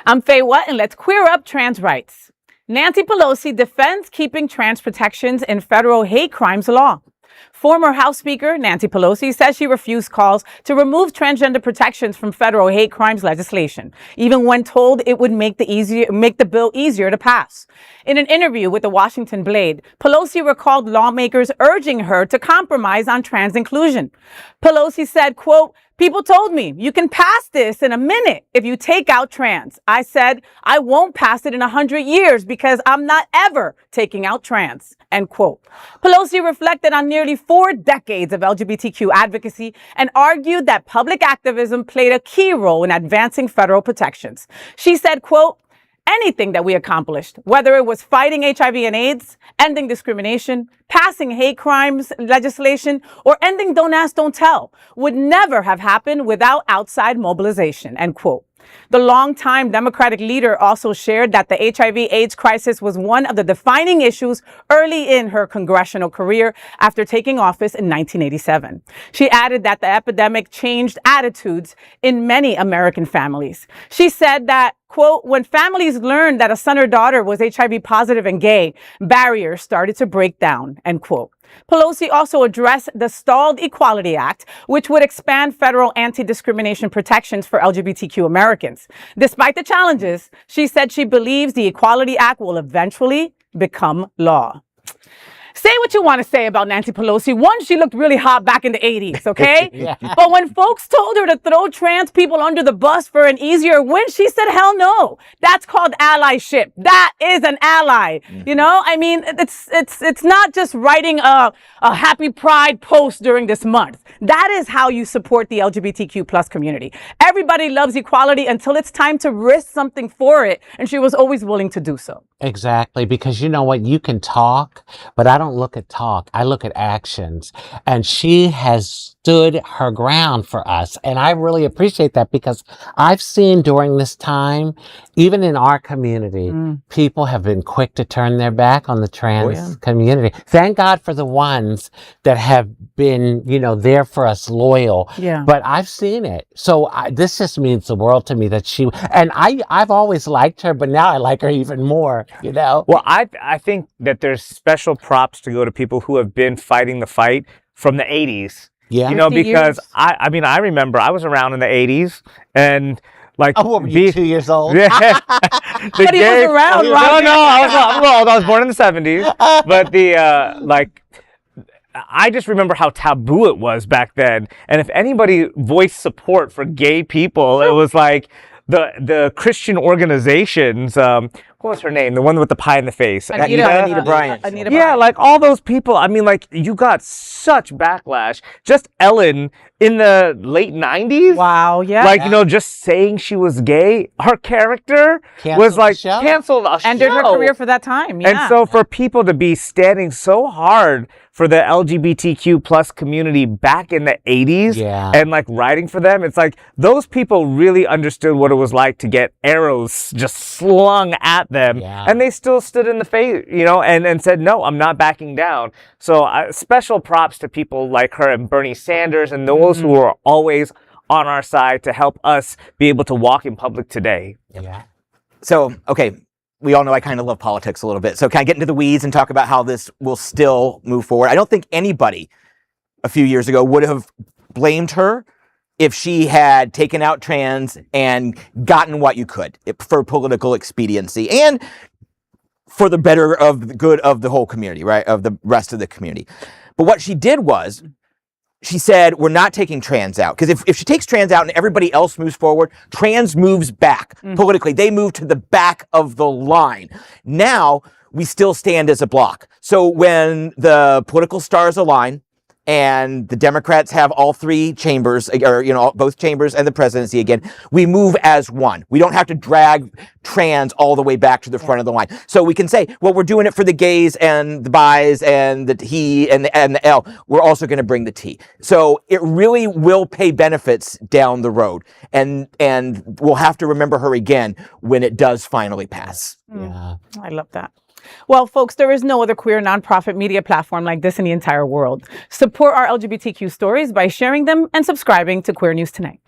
I'm Faye Watt, and let's queer up trans rights. Nancy Pelosi defends keeping trans protections in federal hate crimes law. Former House Speaker Nancy Pelosi says she refused calls to remove transgender protections from federal hate crimes legislation, even when told it would make the bill easier to pass. In an interview with the Washington Blade, Pelosi recalled lawmakers urging her to compromise on trans inclusion. Pelosi said, quote, "People told me you can pass this in a minute if you take out trans. I said, I won't pass it in 100 years because I'm not ever taking out trans," end quote. Pelosi reflected on nearly 4 decades of LGBTQ advocacy and argued that public activism played a key role in advancing federal protections. She said, quote, "Anything that we accomplished, whether it was fighting HIV and AIDS, ending discrimination, passing hate crimes legislation, or ending Don't Ask, Don't Tell, would never have happened without outside mobilization," end quote. The longtime Democratic leader also shared that the HIV/AIDS crisis was one of the defining issues early in her congressional career after taking office in 1987. She added that the epidemic changed attitudes in many American families. She said that, quote, "When families learned that a son or daughter was HIV positive and gay, barriers started to break down," end quote. Pelosi also addressed the Stalled Equality Act, which would expand federal anti-discrimination protections for LGBTQ Americans. Despite the challenges, she said she believes the Equality Act will eventually become law. Say what you want to say about Nancy Pelosi. One, she looked really hot back in the 80s, okay? Yeah. But when folks told her to throw trans people under the bus for an easier win, she said, hell no. That's called allyship. That is an ally. You know, I mean, it's not just writing a happy pride post during this month. That is how you support the LGBTQ plus community. Everybody loves equality until it's time to risk something for it. And she was always willing to do so. Exactly, because you know what, you can talk, but I don't look at talk, I look at actions. And she has stood her ground for us. And I really appreciate that because I've seen during this time, even in our community, people have been quick to turn their back on the trans community. Thank God for the ones that have been, you know, there for us, loyal. Yeah. But I've seen it. So this just means the world to me that I've always liked her, but now I like her even more. You know? Well, I think that there's special props to go to people who have been fighting the fight from the 80s. Yeah. You know, because I mean, I remember I was around in the 80s and like... Oh, what were you, 2 years old? Yeah. But he was around, right? No, I was born in the 70s. But I just remember how taboo it was back then. And if anybody voiced support for gay people, it was like... The Christian organizations, what was her name? The one with the pie in the face. Anita Bryant. Yeah, like all those people. I mean, like you got such backlash. Just Ellen in the late 90s. Wow, yeah. Like, you know, just saying she was gay. Her character was like canceled a show. Ended her career for that time, yeah. And so for people to be standing so hard for the LGBTQ plus community back in the 80s and like writing for them, it's like those people really understood what it was like to get arrows just slung at them. And they still stood in the face, you know, and said, no, I'm not backing down. So special props to people like her and Bernie Sanders and those who are always on our side to help us be able to walk in public today. Yeah. So, okay. We all know I kind of love politics a little bit. So can I get into the weeds and talk about how this will still move forward? I don't think anybody a few years ago would have blamed her if she had taken out trans and gotten what you could for political expediency and for the better of the good of the whole community, right? Of the rest of the community. But what she did was she said, we're not taking trans out. Because if she takes trans out and everybody else moves forward, trans moves back politically. They move to the back of the line. Now, we still stand as a block. So when the political stars align and the Democrats have all 3 chambers, or, you know, both chambers and the presidency again, we move as one. We don't have to drag trans all the way back to the front of the line. So we can say, well, we're doing it for the gays and the bis and the he and the L. We're also going to bring the T. So it really will pay benefits down the road. And we'll have to remember her again when it does finally pass. Yeah. I love that. Well, folks, there is no other queer nonprofit media platform like this in the entire world. Support our LGBTQ stories by sharing them and subscribing to Queer News Tonight.